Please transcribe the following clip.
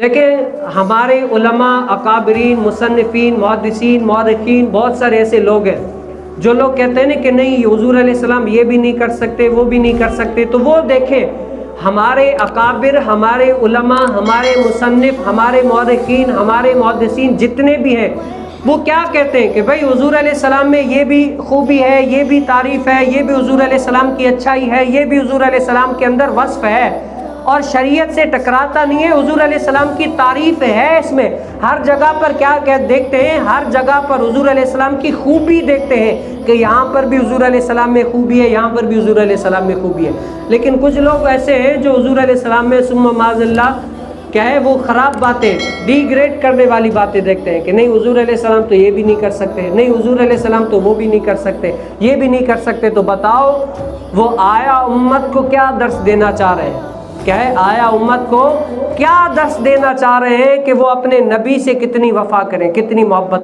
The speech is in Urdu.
دیکھیں ہمارے علماء، اکابرین، مصنفین، محدثین، مورخین، بہت سارے ایسے لوگ ہیں جو لوگ کہتے ہیں نا کہ نہیں حضور علیہ السلام یہ بھی نہیں کر سکتے، وہ بھی نہیں کر سکتے، تو وہ دیکھیں ہمارے اکابر، ہمارے علماء، ہمارے مصنف، ہمارے مورخین، ہمارے محدثین جتنے بھی ہیں وہ کیا کہتے ہیں کہ بھائی حضور علیہ السلام میں یہ بھی خوبی ہے، یہ بھی تعریف ہے، یہ بھی حضور علیہ السلام کی اچھائی ہے، یہ بھی حضور علیہ السلام کے اندر وصف ہے، اور شریعت سے ٹکراتا نہیں ہے، حضور علیہ السلام کی تعریف ہے اس میں۔ ہر جگہ پر کیا دیکھتے ہیں، ہر جگہ پر حضور علیہ السلام کی خوبی دیکھتے ہیں کہ یہاں پر بھی حضور علیہ السلام میں خوبی ہے، یہاں پر بھی حضور علیہ السلام میں خوبی ہے۔ لیکن کچھ لوگ ایسے ہیں جو حضور علیہ السلام میں ثم معاذ اللہ کیا ہے وہ خراب باتیں، ڈی گریڈ کرنے والی باتیں دیکھتے ہیں کہ نہیں حضور علیہ السلام تو یہ بھی نہیں کر سکتے، نہیں حضور علیہ السلام تو وہ بھی نہیں کر سکتے، یہ بھی نہیں کر سکتے۔ تو بتاؤ وہ آیا امت کو کیا درس دینا چاہ رہے ہیں؟ کیا ہے آیا امت کو کیا درس دینا چاہ رہے ہیں کہ وہ اپنے نبی سے کتنی وفا کریں، کتنی محبت